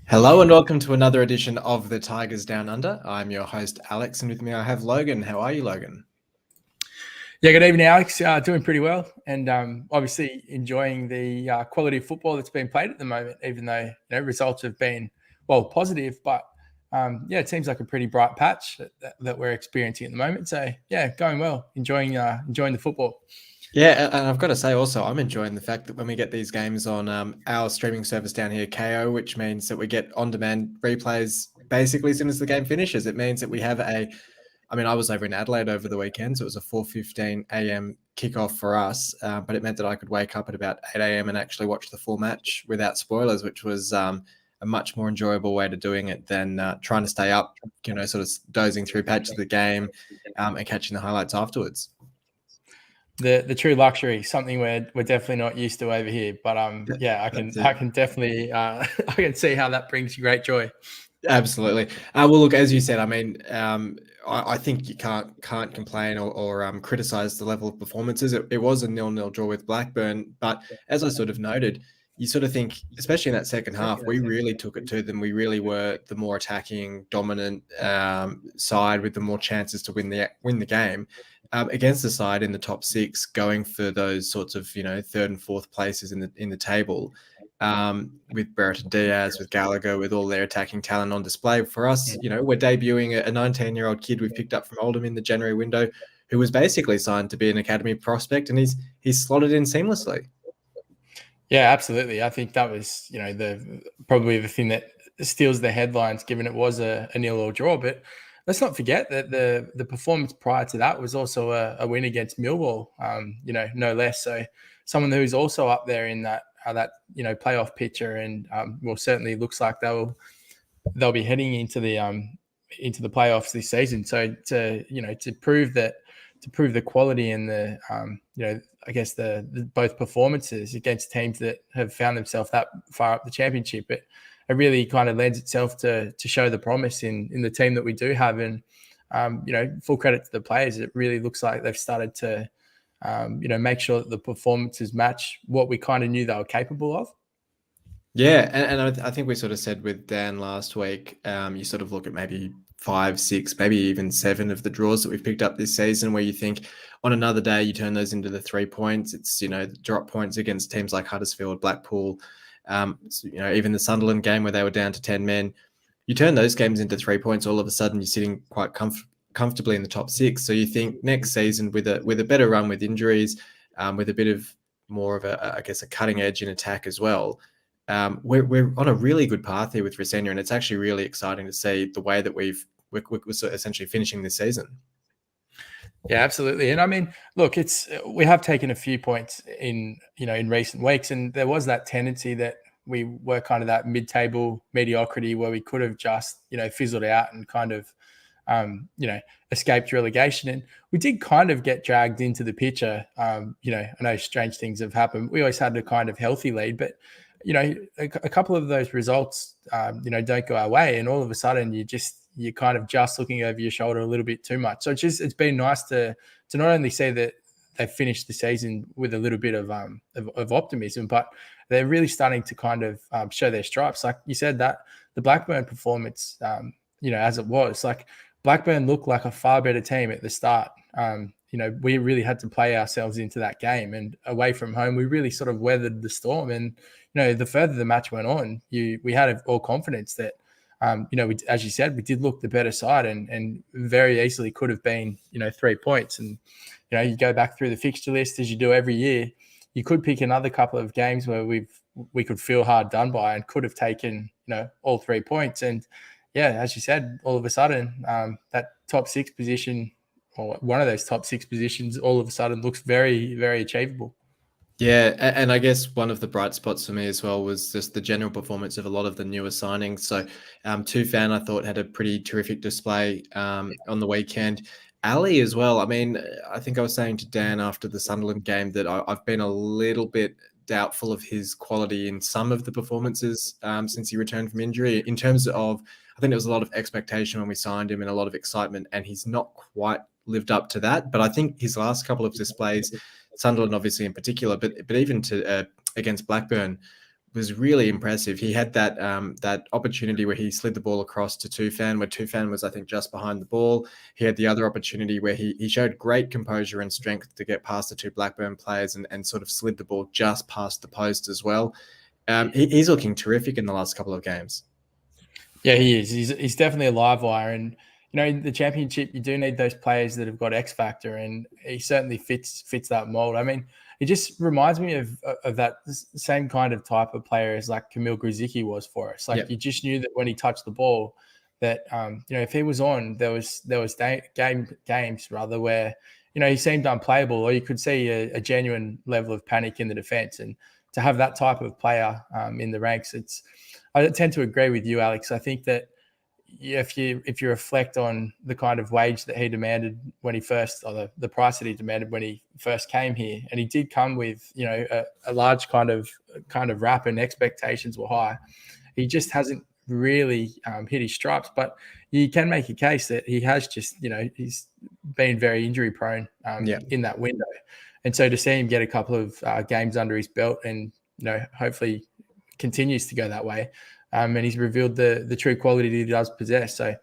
Hello and welcome to another edition of the Tigers Down Under. I'm your host, Alex, and with me I have Logan. How are you, Logan? Yeah, good evening, Alex. Doing pretty well, and obviously enjoying the quality of football that's being played at the moment, even though results have been, positive. But it seems like a pretty bright patch that we're experiencing at the moment. So, yeah, going well, enjoying the football. Yeah, and I've got to say also, I'm enjoying the fact that when we get these games on our streaming service down here, KO, which means that we get on-demand replays basically as soon as the game finishes. It means that we have I was over in Adelaide over the weekend, so it was a 4:15 a.m. kickoff for us, but it meant that I could wake up at about 8 a.m. and actually watch the full match without spoilers, which was a much more enjoyable way to doing it than trying to stay up, sort of dozing through patches of the game and catching the highlights afterwards. The true luxury, something we're definitely not used to over here. But I can definitely I can see how that brings you great joy. Absolutely. Well, look, as you said, I think you can't complain or criticize the level of performances. It was a 0-0 draw with Blackburn, but as I sort of noted, you sort of think, especially in that second half, we really took it to them. We really were the more attacking, dominant side with the more chances to win the game. Against the side in the top six, going for those sorts of third and fourth places in the table, with Barrett and Diaz, with Gallagher, with all their attacking talent on display. For us, we're debuting a 19-year-old kid we've picked up from Oldham in the January window, who was basically signed to be an academy prospect, and he's slotted in seamlessly. Yeah, absolutely. I think that was probably the thing that steals the headlines, given it was a 0-0 draw, but. Let's not forget that the performance prior to that was also a win against Millwall, no less. So someone who's also up there in that playoff picture, and certainly looks like they'll be heading into the playoffs this season. So to prove the quality and the I guess the both performances against teams that have found themselves that far up the championship, it really kind of lends itself to show the promise in the team that we do have. And, full credit to the players. It really looks like they've started to, make sure that the performances match what we kind of knew they were capable of. Yeah, and I think we sort of said with Dan last week, you sort of look at maybe 5, 6, maybe even 7 of the draws that we've picked up this season, where you think on another day you turn those into the 3 points. It's, drop points against teams like Huddersfield, Blackpool, even the Sunderland game where they were down to 10 men. You turn those games into 3 points, all of a sudden you're sitting quite comfortably in the top 6. So you think next season with a better run with injuries, with a bit of more of a cutting edge in attack as well. We're on a really good path here with Resenia, and it's actually really exciting to see the way that we're essentially finishing this season. Yeah, absolutely. And look, we have taken a few points in recent weeks, and there was that tendency that we were kind of that mid-table mediocrity where we could have just, fizzled out and kind of, escaped relegation. And we did kind of get dragged into the picture. I know strange things have happened. We always had a kind of healthy lead, but, a couple of those results, don't go our way. And all of a sudden you're kind of just looking over your shoulder a little bit too much. So it's been nice to not only see that they finished the season with a little bit of optimism, but they're really starting to kind of show their stripes. Like you said, that the Blackburn performance, as it was, like Blackburn looked like a far better team at the start. We really had to play ourselves into that game, and away from home, we really sort of weathered the storm. And, the further the match went on, we had all confidence that, as you said, we did look the better side and very easily could have been, 3 points. And, you go back through the fixture list as you do every year, you could pick another couple of games where we could feel hard done by and could have taken, all 3 points. And yeah, as you said, all of a sudden, that top 6 position, or one of those top 6 positions, all of a sudden looks very, very achievable. Yeah, and I guess one of the bright spots for me as well was just the general performance of a lot of the newer signings. So Tufan, I thought, had a pretty terrific display on the weekend. Ali as well. I think I was saying to Dan after the Sunderland game that I've been a little bit doubtful of his quality in some of the performances since he returned from injury. In terms of, I think there was a lot of expectation when we signed him and a lot of excitement, and he's not quite lived up to that. But I think his last couple of displays, Sunderland obviously in particular, but even against Blackburn, was really impressive. He had that that opportunity where he slid the ball across to Tufan, where Tufan was, I think, just behind the ball. He had the other opportunity where he showed great composure and strength to get past the two Blackburn players and sort of slid the ball just past the post as well. He's looking terrific in the last couple of games. Yeah, he is. He's definitely a live wire, and in the championship, you do need those players that have got X factor, and he certainly fits that mold. I mean, it just reminds me of that same kind of type of player as like Kamil Grzycki was for us. Like you just knew that when he touched the ball, that if he was on, there was games rather where he seemed unplayable, or you could see a genuine level of panic in the defense, and to have that type of player in the ranks, I tend to agree with you, Alex. I think that if you reflect on the kind of wage that he demanded when he first, or the price that he demanded when he first came here, and he did come with a large kind of wrap, and expectations were high. He just hasn't really hit his stripes, but you can make a case that he has just he's been very injury prone in that window, and so to see him get a couple of games under his belt, and hopefully continues to go that way, and he's revealed the true quality that he does possess. So,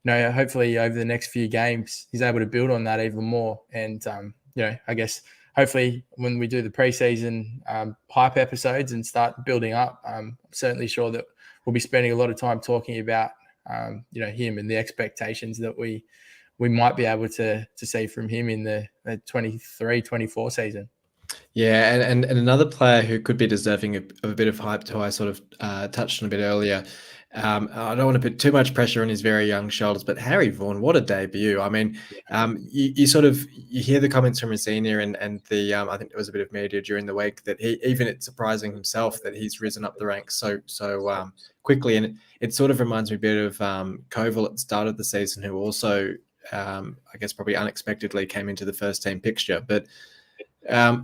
hopefully over the next few games, he's able to build on that even more. And I guess hopefully when we do the preseason hype episodes and start building up, I'm certainly sure that we'll be spending a lot of time talking about him and the expectations that we might be able to see from him in the 23-24 season. Yeah, and another player who could be deserving of a bit of hype, who I sort of touched on a bit earlier. I don't want to put too much pressure on his very young shoulders, but Harry Vaughn, what a debut! I mean, you hear the comments from Rosina and the I think there was a bit of media during the week that it's surprising himself that he's risen up the ranks so quickly, and it sort of reminds me a bit of Koval at the start of the season, who also I guess probably unexpectedly came into the first team picture, but.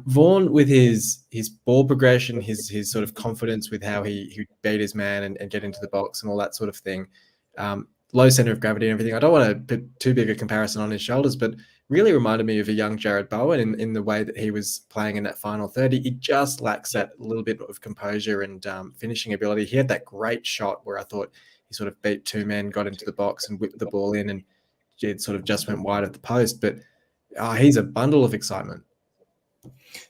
Vaughn, with his ball progression, his sort of confidence with how he beat his man and get into the box and all that sort of thing, low center of gravity and everything. I don't want to put too big a comparison on his shoulders, but really reminded me of a young Jared Bowen in the way that he was playing in that final 30. He just lacks that little bit of composure and finishing ability. He had that great shot where I thought he sort of beat two men, got into the box and whipped the ball in, and it sort of just went wide of the post. But he's a bundle of excitement.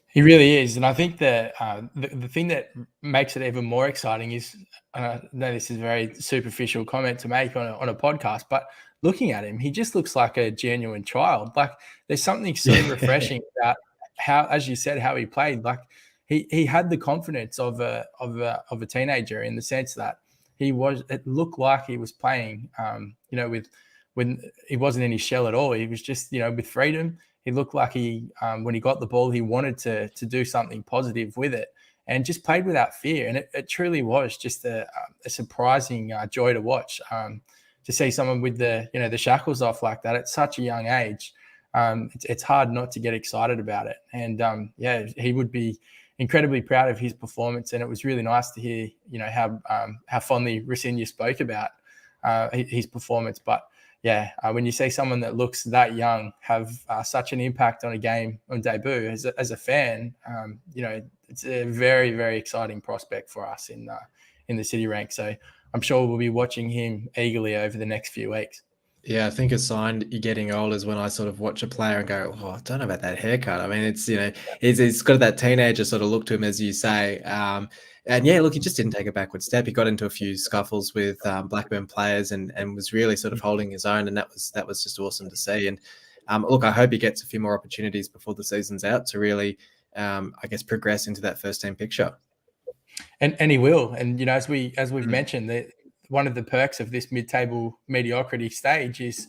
He really is, and I think that the thing that makes it even more exciting is, I know this is a very superficial comment to make on a podcast, but looking at him, he just looks like a genuine child. Like there's something so refreshing about how, as you said, how he played. Like he had the confidence of a teenager, in the sense that it looked like he was playing, with when he wasn't in his shell at all. He was just, with freedom. He looked like when he got the ball, he wanted to do something positive with it, and just played without fear. And it truly was just a surprising joy to watch. To see someone with the shackles off like that at such a young age, it's hard not to get excited about it. And he would be incredibly proud of his performance. And it was really nice to hear, how fondly Rosina spoke about his performance. But when you see someone that looks that young have such an impact on a game on debut, as a fan, it's a very, very exciting prospect for us in the City rank. So I'm sure we'll be watching him eagerly over the next few weeks. Yeah, I think a sign you're getting old is when I sort of watch a player and go, "Oh, I don't know about that haircut." I mean, it's he's got that teenager sort of look to him, as you say. And look, he just didn't take a backward step. He got into a few scuffles with Blackburn players and was really sort of holding his own, and that was just awesome to see. And look, I hope he gets a few more opportunities before the season's out to really, I guess, progress into that first team picture. And he will. And as we've mentioned, that one of the perks of this mid-table mediocrity stage is,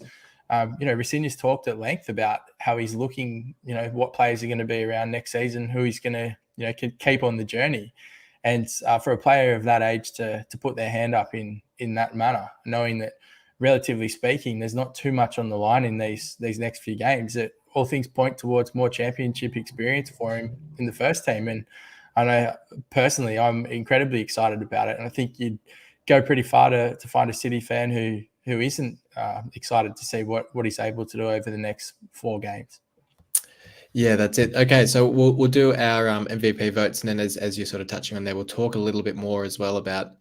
Rosina's talked at length about how he's looking, what players are going to be around next season, who he's going to, keep on the journey. And for a player of that age to put their hand up in that manner, knowing that, relatively speaking, there's not too much on the line in these next few games, that all things point towards more championship experience for him in the first team. And I know personally I'm incredibly excited about it. And I think you'd go pretty far to find a City fan who isn't excited to see what he's able to do over the next 4 games. Yeah, that's it. Okay, so we'll do our MVP votes, and then as you're sort of touching on there, we'll talk a little bit more as well about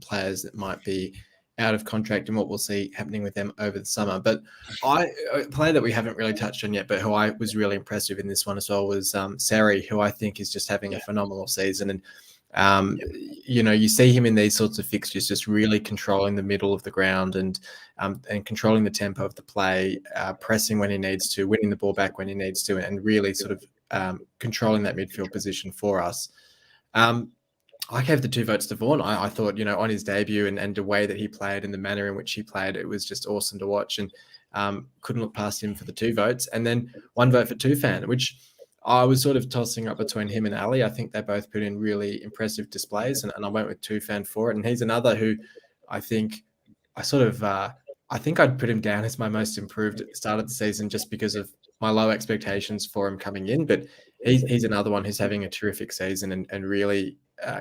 players that might be out of contract and what we'll see happening with them over the summer. But a player that we haven't really touched on yet, but who I was really impressive in this one as well was Seri, who I think is just having a phenomenal season. And you see him in these sorts of fixtures, just really controlling the middle of the ground and controlling the tempo of the play, pressing when he needs to, winning the ball back when he needs to, and really sort of controlling that midfield position for us. I gave the 2 votes to Vaughn. I thought, on his debut and the way that he played and the manner in which he played, it was just awesome to watch, and couldn't look past him for the 2 votes. And then 1 vote for Tufan, which I was sort of tossing up between him and Ali. I think they both put in really impressive displays, and I went with Tufan for it. And he's another who I think I think I'd put him down as my most improved at the start of the season just because of my low expectations for him coming in. But he's another one who's having a terrific season and really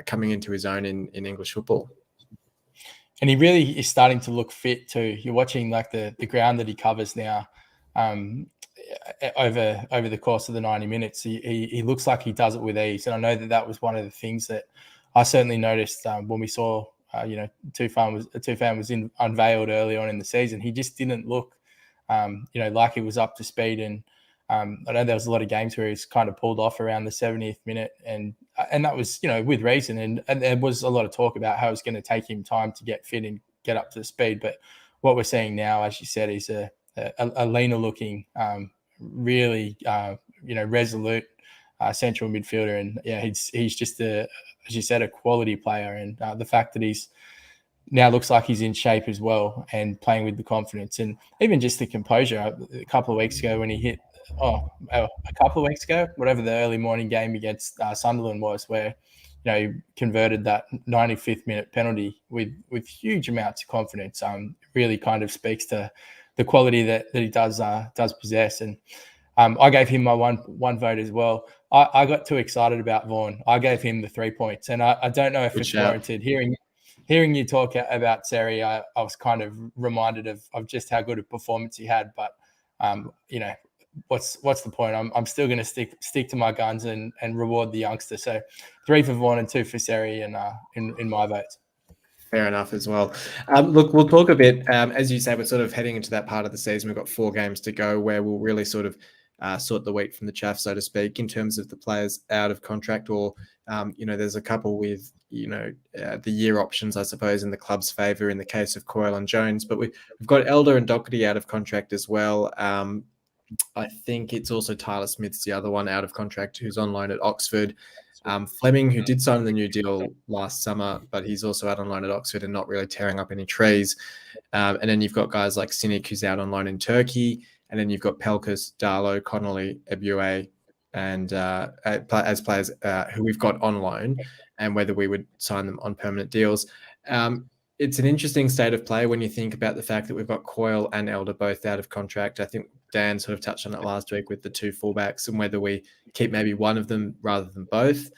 coming into his own in English football. And he really is starting to look fit too. You're watching like the ground that he covers now over the course of the 90 minutes. He looks like he does it with ease. And I know that was one of the things that I certainly noticed when we saw, Tufan was unveiled early on in the season. He just didn't look, like he was up to speed. And I know there was a lot of games where he's kind of pulled off around the 70th minute, and that was, with reason. And there was a lot of talk about how it was going to take him time to get fit and get up to speed. But what we're seeing now, as you said, is a leaner looking, really, resolute central midfielder. And he's just as you said, a quality player. And the fact that he's now looks like he's in shape as well and playing with the confidence and even just the composure. A couple of weeks ago when he hit, whatever the early morning game against Sunderland was, where he converted that 95th minute penalty with huge amounts of confidence. Really kind of speaks to the quality that he does possess. And I gave him my one vote as well. I got too excited about Vaughn. I gave him the 3 points, and I don't know if it's warranted. Hearing you talk about Seri, I was kind of reminded of just how good a performance he had. But what's the point? I'm still going to stick to my guns and reward the youngster. So 3 for Vaughn and 2 for Seri, and in my votes. Fair enough as well. Look, we'll talk a bit. As you say, we're sort of heading into that part of the season. We've got 4 games to go where we'll really sort of sort the wheat from the chaff, so to speak, in terms of the players out of contract, or there's a couple with the year options, I suppose, in the club's favour in the case of Coyle and Jones. But we've got Elder and Doherty out of contract as well. I think it's also Tyler Smith's the other one out of contract, who's on loan at Oxford. Fleming, who did sign the new deal last summer, but he's also out on loan at Oxford and not really tearing up any trees. And then you've got guys like Sinek, who's out on loan in Turkey. And then you've got Pelkas, Darlow, Connolly, Ebue, and as players who we've got on loan, and whether we would sign them on permanent deals. It's an interesting state of play when you think about the fact that we've got Coyle and Elder both out of contract. I think Dan sort of touched on it last week with the 2 fullbacks and whether we keep maybe one of them rather than both.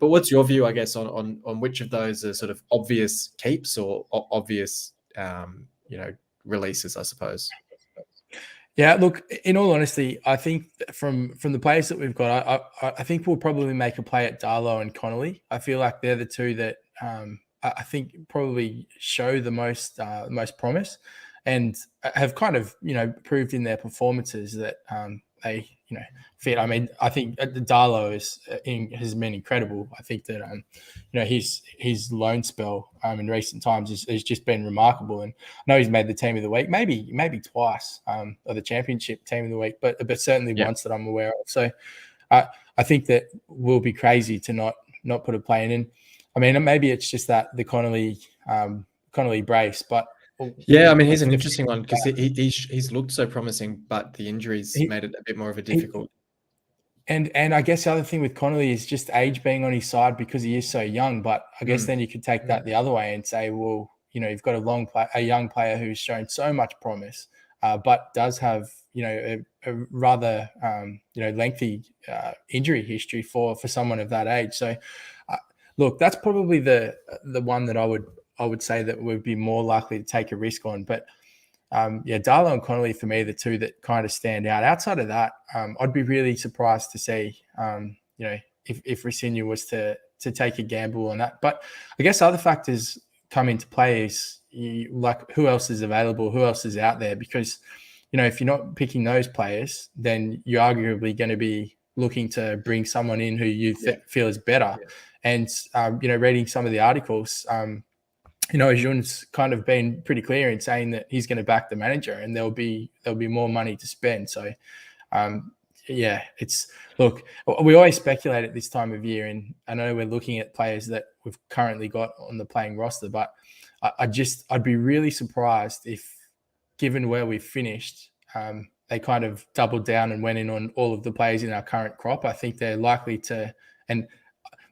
But what's your view, I guess, on which of those are sort of obvious keeps or obvious, releases, I suppose? Yeah, look, in all honesty, I think from the players that we've got, I think we'll probably make a play at Darlow and Connolly. I feel like they're the 2 that I think probably show the most promise, and have kind of proved in their performances that they fit. I mean, I think Darlow has been incredible. I think that his loan spell in recent times has just been remarkable. And I know he's made the team of the week, maybe twice, or the championship team of the week, but certainly once that I'm aware of. So I think that we'll be crazy to not put a play in. I mean, maybe it's just that the Connolly brace, but yeah, I mean, he's an interesting one because he's looked so promising, but the injuries made it a bit more of a difficult. And I guess the other thing with Connolly is just age being on his side because he is so young. But I guess then you could take that the other way and say, well, you've got a young player who's shown so much promise, but does have a rather lengthy injury history for someone of that age. So. Look, that's probably the one that I would say that would be more likely to take a risk on. But Darlow and Connolly for me, the two that kind of stand out. Outside of that, I'd be really surprised to see, if Rosenior was to take a gamble on that. But I guess other factors come into play is like who else is available, who else is out there, because if you're not picking those players, then you're arguably going to be looking to bring someone in who you feel is better. And reading some of the articles, Jun's kind of been pretty clear in saying that he's going to back the manager, and there'll be more money to spend. So look, we always speculate at this time of year, and I know we're looking at players that we've currently got on the playing roster, but I'd be really surprised if, given where we've finished, they kind of doubled down and went in on all of the players in our current crop. I think they're likely to, and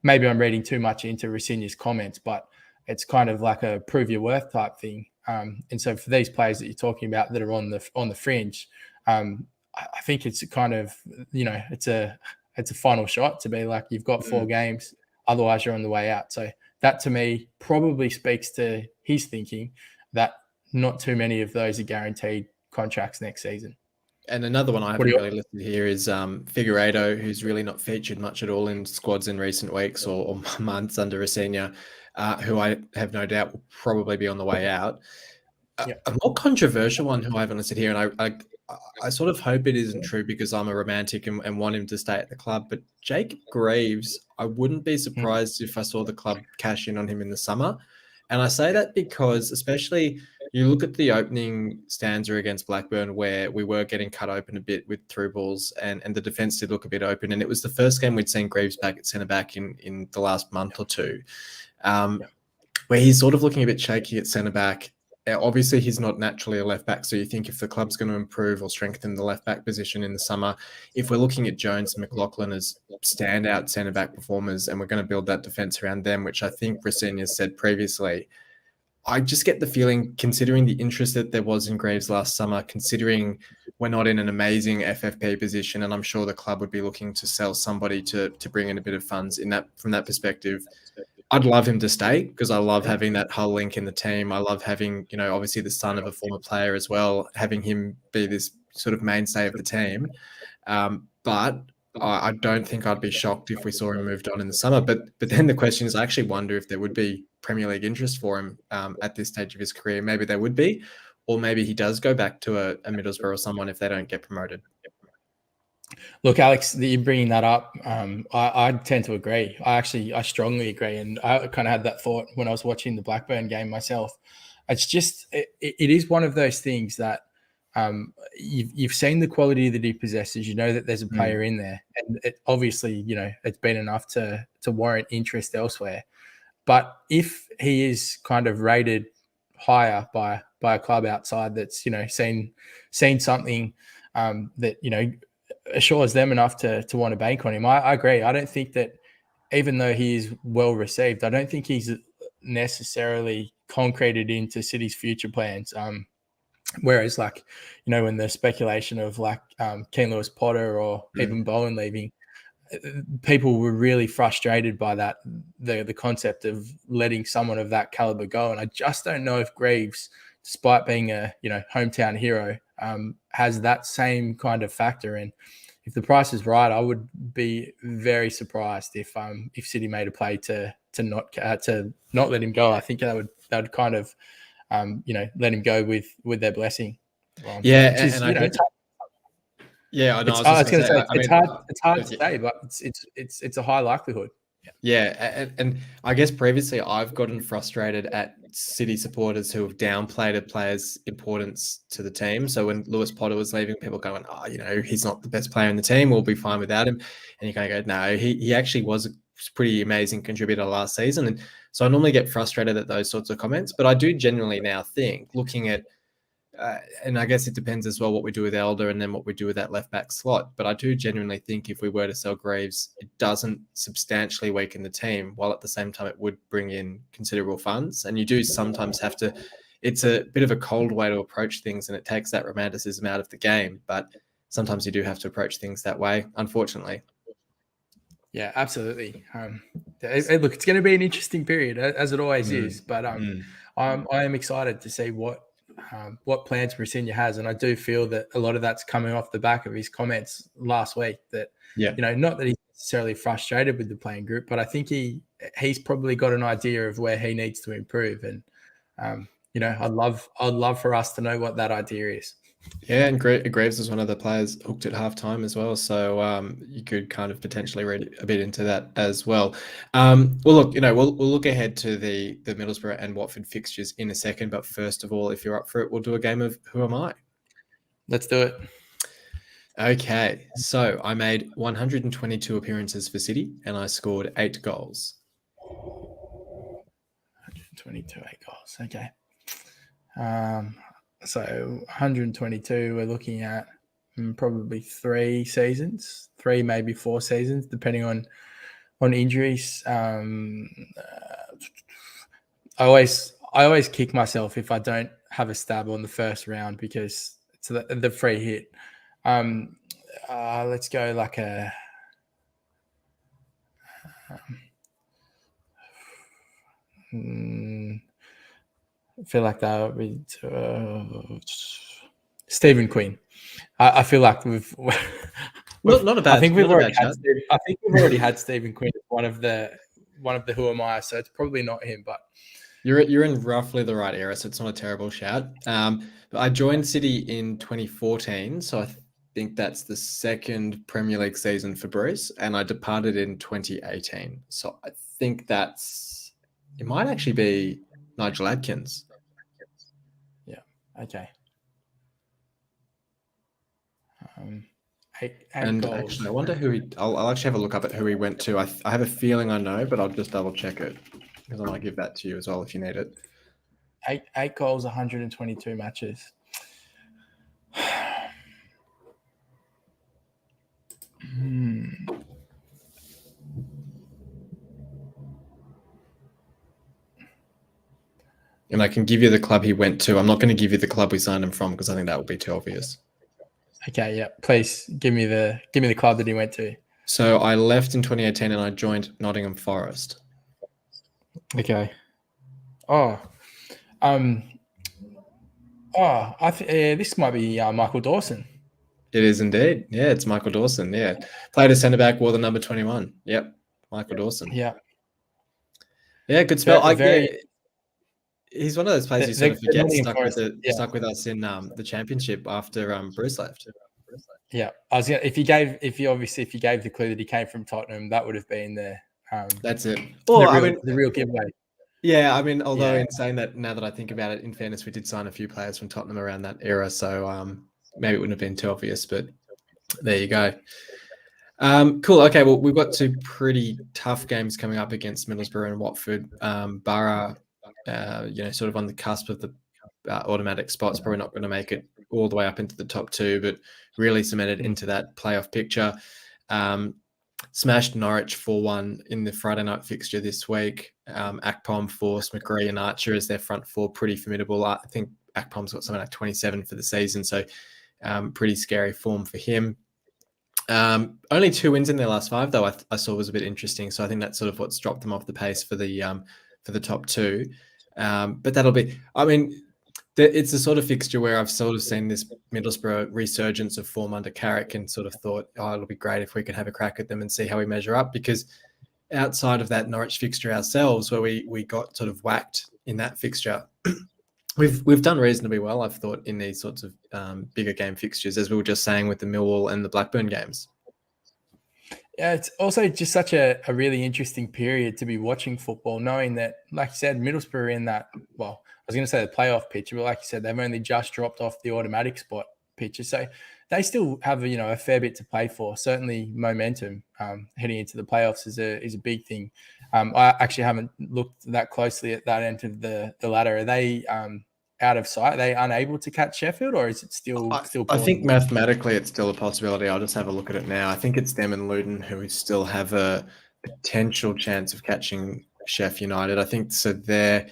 maybe I'm reading too much into Rosenior's comments, but it's kind of like a prove your worth type thing. And so for these players that you're talking about that are on the fringe, I think it's kind of, it's a final shot to be like, you've got 4 games, otherwise you're on the way out. So that to me probably speaks to his thinking that not too many of those are guaranteed contracts next season. And another one I haven't really listed here is Figueiredo, who's really not featured much at all in squads in recent weeks or months under Rosenior, who I have no doubt will probably be on the way out. A more controversial one who I haven't listed here, and I sort of hope it isn't true because I'm a romantic and want him to stay at the club, but Jacob Greaves, I wouldn't be surprised if I saw the club cash in on him in the summer. And I say that because especially you look at the opening stanza against Blackburn where we were getting cut open a bit with through balls and the defence did look a bit open. And it was the first game we'd seen Greaves back at centre-back in the last month or two, where he's sort of looking a bit shaky at centre-back. Obviously, he's not naturally a left-back, so you think if the club's going to improve or strengthen the left-back position in the summer, if we're looking at Jones and McLaughlin as standout centre-back performers and we're going to build that defence around them, which I think Rosenior said previously, I just get the feeling, considering the interest that there was in Greaves last summer, considering we're not in an amazing FFP position, and I'm sure the club would be looking to sell somebody to bring in a bit of funds from that perspective, I'd love him to stay because I love having that Hull link in the team. I love having, obviously the son of a former player as well, having him be this sort of mainstay of the team. But I don't think I'd be shocked if we saw him moved on in the summer. But then the question is, I actually wonder if there would be Premier League interest for him at this stage of his career. Maybe there would be, or maybe he does go back to a Middlesbrough or someone if they don't get promoted. Look, Alex, you bringing that up, I tend to agree. I strongly agree. And I kind of had that thought when I was watching the Blackburn game myself. It's just, it is one of those things that you've seen the quality that he possesses. You know that there's a player in there. And it, obviously, it's been enough to warrant interest elsewhere. But if he is kind of rated higher by a club outside that's, seen something that, assures them enough to want to bank on him. I agree. I don't think that even though he is well received, I don't think he's necessarily concreted into City's future plans. Whereas when the speculation of Keane Lewis Potter or even Bowen leaving, people were really frustrated by that, the concept of letting someone of that caliber go. And I just don't know if Greaves, despite being a hometown hero, has that same kind of factor. And if the price is right, I would be very surprised if City made a play to not let him go. I think that would kind of let him go with their blessing. I know. It's hard to say, but it's a high likelihood. Yeah, and I guess previously I've gotten frustrated at City supporters who have downplayed a player's importance to the team. So when Lewis Potter was leaving, people going, he's not the best player in the team, we'll be fine without him. And you kind of go, no, he actually was a pretty amazing contributor last season. And so I normally get frustrated at those sorts of comments, but I do genuinely now think, looking at and I guess it depends as well what we do with Elder and then what we do with that left back slot. But I do genuinely think if we were to sell Greaves, it doesn't substantially weaken the team, while at the same time it would bring in considerable funds. And you do sometimes have to, it's a bit of a cold way to approach things and it takes that romanticism out of the game. But sometimes you do have to approach things that way, unfortunately. Yeah, absolutely. Look, it's going to be an interesting period, as it always is. But I am excited to see what what plans Brasilia has, and I do feel that a lot of that's coming off the back of his comments last week. That not that he's necessarily frustrated with the playing group, but I think he's probably got an idea of where he needs to improve, and I'd love for us to know what that idea is. Yeah, and Graves was one of the players hooked at halftime as well, so you could kind of potentially read a bit into that as well. Well, look, we'll look ahead to the Middlesbrough and Watford fixtures in a second, but first of all, if you're up for it, we'll do a game of Who Am I? Let's do it. Okay, so I made 122 appearances for City, and I scored 8 goals. 122, 8 goals. Okay. So 122, we're looking at probably 3 seasons, 3 maybe 4 seasons, depending on injuries. I always kick myself if I don't have a stab on the first round because it's the free hit. Let's go like a. I feel like that would be Stephen Quinn. I feel like we've not a bad. I think we've already had Stephen Quinn as one of the Who Am I? So it's probably not him, but you're in roughly the right era, so it's not a terrible shout. But I joined City in 2014, so I think that's the second Premier League season for Bruce, and I departed in 2018. So I think it might actually be Nigel Adkins. Yeah. Okay. 8 and goals. Actually, I wonder who I'll actually have a look up at who he went to. I have a feeling I know, but I'll just double check it because I might give that to you as well if you need it. 8 goals, 122 matches. And I can give you the club he went to. I'm not going to give you the club we signed him from because I think that would be too obvious. Okay, yeah. Please give me the club that he went to. So I left in 2018 and I joined Nottingham Forest. Okay. This might be Michael Dawson. It is indeed. Yeah, it's Michael Dawson. Yeah. Played as centre back, wore the number 21. Yep. Michael Dawson. Yeah. Yeah, good spell. He's one of those players you sort of forget stuck with us in the championship after Bruce left. Yeah, I was gonna. If you gave the clue that he came from Tottenham, that would have been the. That's it. The real giveaway. Yeah, I mean, although in saying that, now that I think about it, in fairness, we did sign a few players from Tottenham around that era, so maybe it wouldn't have been too obvious. But there you go. Cool. Okay, well, we've got 2 pretty tough games coming up against Middlesbrough and Watford. Boro, sort of on the cusp of the automatic spots, probably not going to make it all the way up into the top 2, but really cemented into that playoff picture. Smashed Norwich 4-1 in the Friday night fixture this week. Akpom, Force, McGree and Archer as their front 4, pretty formidable. I think Akpom's got something like 27 for the season, so pretty scary form for him. Only 2 wins in their last 5, though, I saw was a bit interesting. So I think that's sort of what's dropped them off the pace for the top 2. But that'll be, I mean, it's the sort of fixture where I've sort of seen this Middlesbrough resurgence of form under Carrick and sort of thought, it'll be great if we can have a crack at them and see how we measure up. Because outside of that Norwich fixture ourselves, where we got sort of whacked in that fixture, we've done reasonably well, I've thought, in these sorts of bigger game fixtures, as we were just saying with the Millwall and the Blackburn games. Yeah, it's also just such a really interesting period to be watching football, knowing that, like you said, Middlesbrough are in that, well, I was going to say the playoff picture, but like you said, they've only just dropped off the automatic spot picture. So they still have, a fair bit to play for. Certainly momentum heading into the playoffs is a big thing. I actually haven't looked that closely at that end of the ladder. Are they out of sight? Are they unable to catch Sheffield, or is it still? I think mathematically it's still a possibility. I'll just have a look at it now. I think it's them and Luton who still have a potential chance of catching Sheffield United. I think so. They're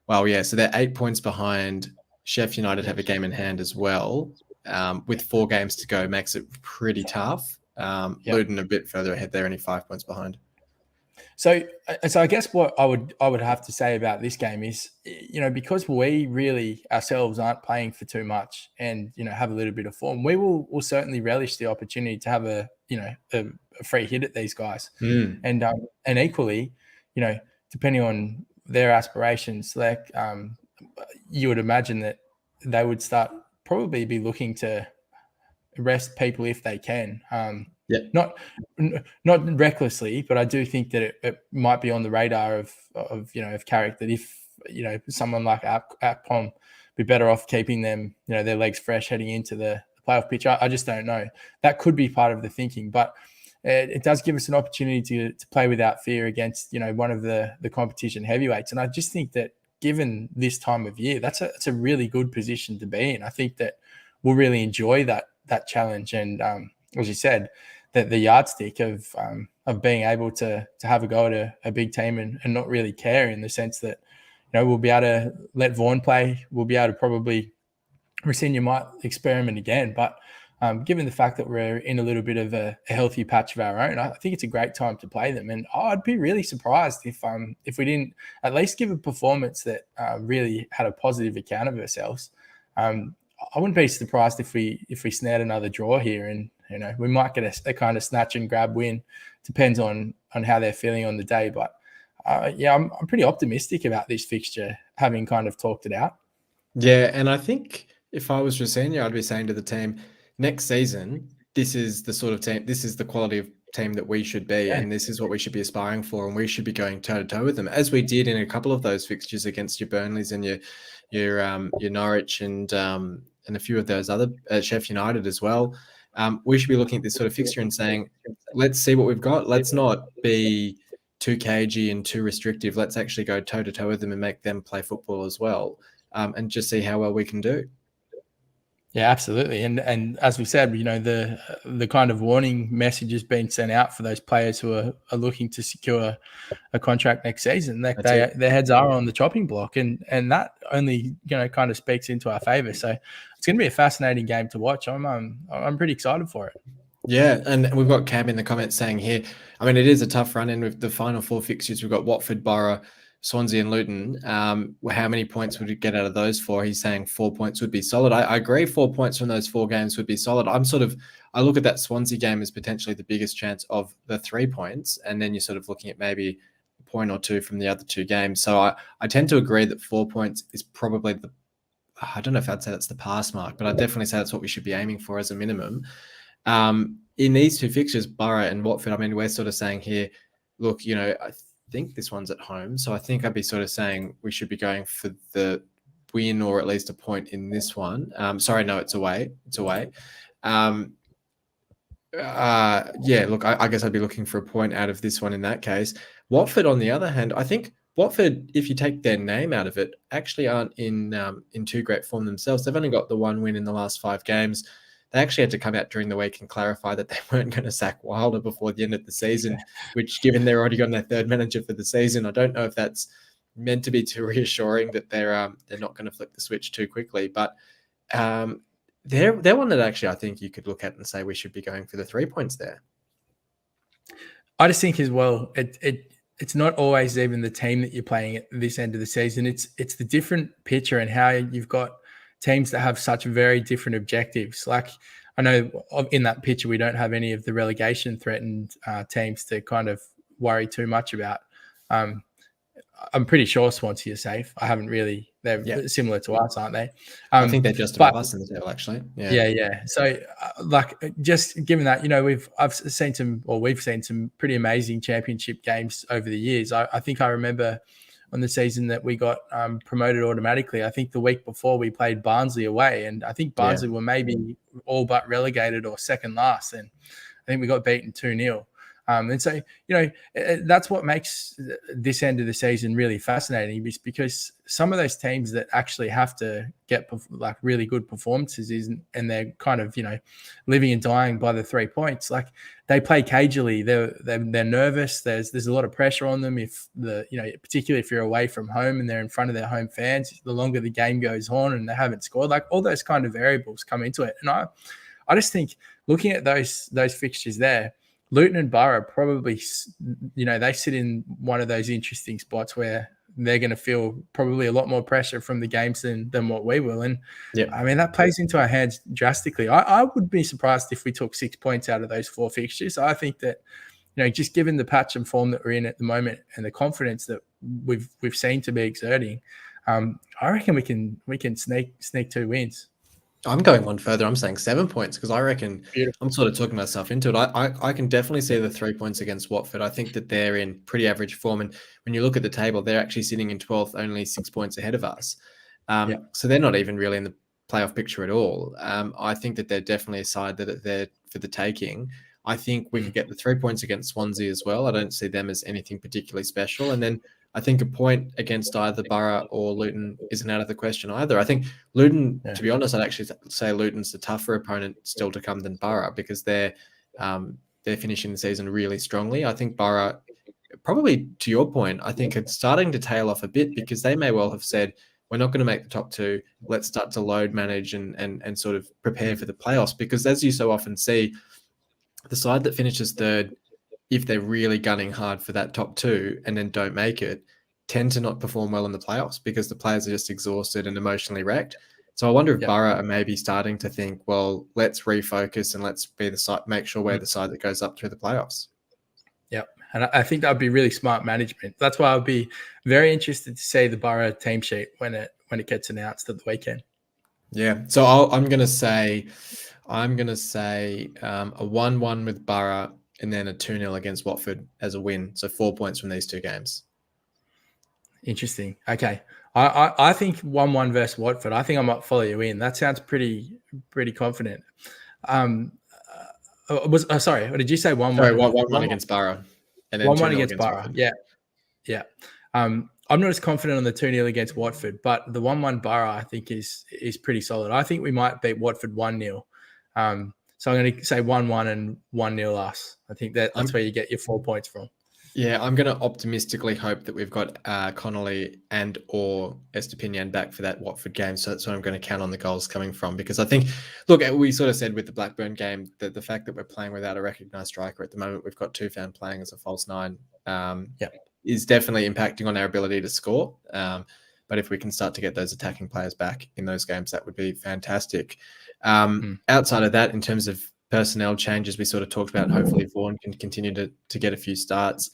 8 points behind. Sheffield United have a game in hand as well. With 4 games to go, makes it pretty tough. Luton a bit further ahead. They're only 5 points behind. So I guess what I would have to say about this game is, because we really ourselves aren't playing for too much and, have a little bit of form, we'll certainly relish the opportunity to have a free hit at these guys. Mm. And equally, depending on their aspirations, like you would imagine that they would start probably be looking to rest people if they can. Yeah. Not recklessly, but I do think that it might be on the radar of Carrick, that if someone like Akpom be better off keeping them their legs fresh heading into the playoff pitch. I just don't know. That could be part of the thinking, but it does give us an opportunity to play without fear against one of the competition heavyweights. And I just think that given this time of year, that's a really good position to be in. I think that we'll really enjoy that challenge, and as you said, that the yardstick of being able to have a go at a big team and not really care, in the sense that we'll be able to let Vaughn play. We'll be able to probably Rosenior might experiment again, but given the fact that we're in a little bit of a healthy patch of our own, I think it's a great time to play them. And I'd be really surprised if we didn't at least give a performance that really had a positive account of ourselves. I wouldn't be surprised if we snared another draw here, and we might get a kind of snatch and grab win. Depends on how they're feeling on the day, but I'm pretty optimistic about this fixture, having kind of talked it out. Yeah, and I think if I was Rosenior, I'd be saying to the team, next season, this is the sort of team, this is the quality of team that we should be, and this is what we should be aspiring for, and we should be going toe to toe with them, as we did in a couple of those fixtures against your Burnleys and your Norwich and a few of those other Sheffield United as well. We should be looking at this sort of fixture and saying, let's see what we've got. Let's not be too cagey and too restrictive. Let's actually go toe to toe with them and make them play football as well, and just see how well we can do. Yeah, absolutely. And as we said, the kind of warning message has been sent out for those players who are looking to secure a contract next season. Their heads are on the chopping block, and that only kind of speaks into our favor. So it's going to be a fascinating game to watch. I'm pretty excited for it. Yeah, and we've got Cab in the comments saying here, I mean, it is a tough run in with the final four fixtures. We've got Watford, Boro, Swansea and Luton. How many points would you get out of those four? He's saying 4 points would be solid. I agree, 4 points from those four games would be solid. I look at that Swansea game as potentially the biggest chance of the 3 points, and then you're sort of looking at maybe a point or two from the other two games. So I tend to agree that 4 points is probably I don't know if I'd say that's the pass mark, but I'd definitely say that's what we should be aiming for as a minimum. In these two fixtures, Boro and Watford, I mean, we're sort of saying here, look, I think this one's at home, so I think I'd be sort of saying we should be going for the win or at least a point in this one. Sorry, no, it's away. Yeah, look, I guess I'd be looking for a point out of this one in that case. Watford, on the other hand, I think Watford, if you take their name out of it, actually aren't in too great form themselves. They've only got the one win in the last 5 games. They actually had to come out during the week and clarify that they weren't going to sack Wilder before the end of the season, which, given they're already got their third manager for the season, I don't know if that's meant to be too reassuring that they're not going to flip the switch too quickly. But they're one that actually I think you could look at and say we should be going for the 3 points there. I just think as well, it's not always even the team that you're playing at this end of the season. It's the different picture and how you've got teams that have such very different objectives. Like, I know in that picture, we don't have any of the relegation threatened teams to kind of worry too much about. I'm pretty sure Swansea are safe. I haven't really, they're similar to us, aren't they? I think they're just above us in the table, actually. Yeah. So just given that, we've seen some pretty amazing championship games over the years. I think I remember on the season that we got promoted automatically. I think the week before we played Barnsley away, and I think Barnsley were maybe all but relegated or second last, and I think we got beaten 2-0. And so, that's what makes this end of the season really fascinating, is because some of those teams that actually have to get like really good performances and they're kind of, living and dying by the 3 points, like they play cagily. They're nervous. There's a lot of pressure on them. If particularly if you're away from home and they're in front of their home fans, the longer the game goes on and they haven't scored, like all those kind of variables come into it. And I just think looking at those fixtures there, Luton and Boro probably, they sit in one of those interesting spots where they're going to feel probably a lot more pressure from the games than what we will. And I mean, that plays into our hands drastically. I would be surprised if we took 6 points out of those 4 fixtures. I think that, just given the patch and form that we're in at the moment and the confidence that we've seen to be exerting, I reckon we can sneak 2 wins. I'm going one further. I'm saying 7 points because I reckon Beautiful. I'm sort of talking myself into it. I can definitely see the 3 points against Watford. I think that they're in pretty average form. And when you look at the table, they're actually sitting in 12th, only 6 points ahead of us. So they're not even really in the playoff picture at all. I think that they're definitely a side that they're for the taking. I think we could get the 3 points against Swansea as well. I don't see them as anything particularly special. And then I think a point against either Boro or Luton isn't out of the question either. I think Luton, to be honest, I'd actually say Luton's the tougher opponent still to come than Boro because they're finishing the season really strongly. I think Boro, probably to your point, I think it's starting to tail off a bit because they may well have said, we're not going to make the top 2. Let's start to load manage and sort of prepare for the playoffs. Because as you so often see, the side that finishes third, if they're really gunning hard for that top 2 and then don't make it, tend to not perform well in the playoffs because the players are just exhausted and emotionally wrecked. So I wonder if Boro are maybe starting to think, well, let's refocus and let's be the side, make sure we're the side that goes up through the playoffs. Yep. And I think that would be really smart management. That's why I'd be very interested to see the Boro team sheet when it gets announced at the weekend. Yeah. So I'm going to say a 1-1 with Boro and then a 2-0 against Watford as a win. So 4 points from these 2 games. Interesting. Okay. I think 1-1 versus Watford. I think I might follow you in. That sounds pretty confident. Sorry, what did you say? 1-1? Sorry, 1-1 against Boro. And then 1-1 against Boro. Watford. Yeah. I'm not as confident on the 2-0 against Watford, but the 1-1 Boro I think is pretty solid. I think we might beat Watford 1-0. So I'm going to say 1-1 and 1-0 us. I think that's where you get your 4 points from. Yeah, I'm going to optimistically hope that we've got Connolly and or Estepinian back for that Watford game. So that's where I'm going to count on the goals coming from. Because I think, look, we sort of said with the Blackburn game that the fact that we're playing without a recognised striker at the moment, we've got Tufan playing as a false 9, is definitely impacting on our ability to score. But if we can start to get those attacking players back in those games, that would be fantastic. Outside of that, in terms of personnel changes, we sort of talked about, hopefully Vaughn can continue to get a few starts.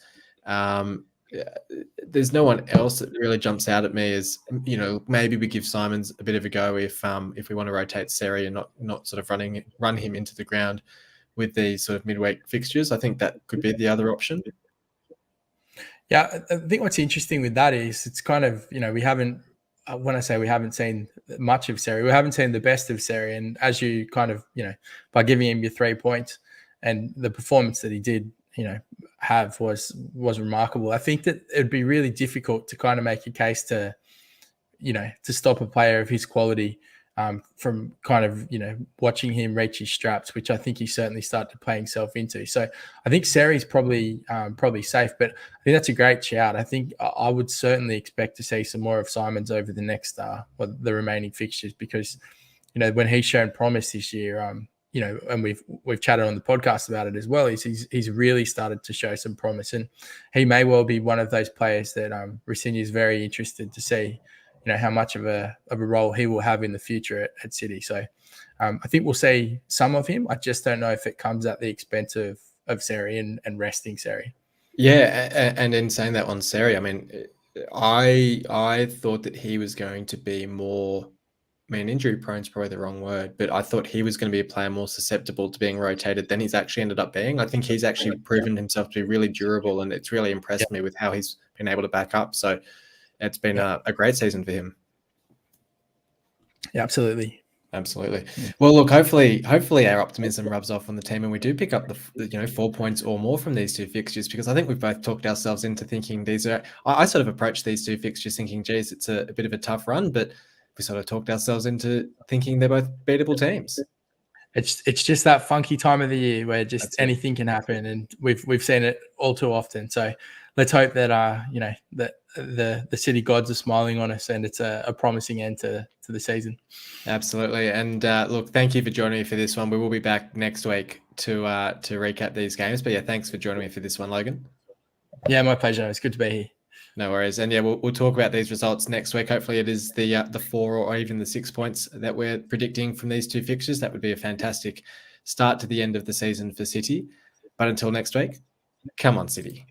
There's no one else that really jumps out at me as, maybe we give Simons a bit of a go if we want to rotate Seri and not sort of run him into the ground with these sort of midweek fixtures. I think that could be the other option. Yeah, I think what's interesting with that is it's kind of, we haven't, when I say we haven't seen much of Seri, we haven't seen the best of Seri. And as you kind of, by giving him your 3 points and the performance that he did, have was remarkable. I think that it'd be really difficult to kind of make a case to stop a player of his quality from kind of, watching him reach his straps, which I think he certainly started playing himself into. So I think Seri's probably safe, but I think that's a great shout. I think I would certainly expect to see some more of Simons over the next, the remaining fixtures, because, when he's shown promise this year, and we've chatted on the podcast about it as well, he's really started to show some promise, and he may well be one of those players that Rossini is very interested to see, how much of a role he will have in the future at City. So I think we'll see some of him. I just don't know if it comes at the expense of Seri and resting Seri. Yeah, and in saying that on Seri, I mean, I thought that he was going to be more, injury prone is probably the wrong word, but I thought he was going to be a player more susceptible to being rotated than he's actually ended up being. I think he's actually proven himself to be really durable, and it's really impressed me with how he's been able to back up. So it's been a great season for him. Yeah, absolutely. Yeah. Well, look, hopefully our optimism rubs off on the team and we do pick up the 4 points or more from these 2 fixtures, because I think we've both talked ourselves into thinking these are. I sort of approached these 2 fixtures thinking, geez, it's a bit of a tough run, but we sort of talked ourselves into thinking they're both beatable teams. It's just that funky time of the year where just anything can happen, and we've seen it all too often. So let's hope that that the City gods are smiling on us and it's a promising end to the season. Absolutely. And look, thank you for joining me for this one. We will be back next week to recap these games. But yeah, thanks for joining me for this one, Logan. Yeah, my pleasure. It's good to be here. No worries. And yeah, we'll talk about these results next week. Hopefully it is the 4 or even the 6 points that we're predicting from these two fixtures. That would be a fantastic start to the end of the season for City. But until next week, come on, City.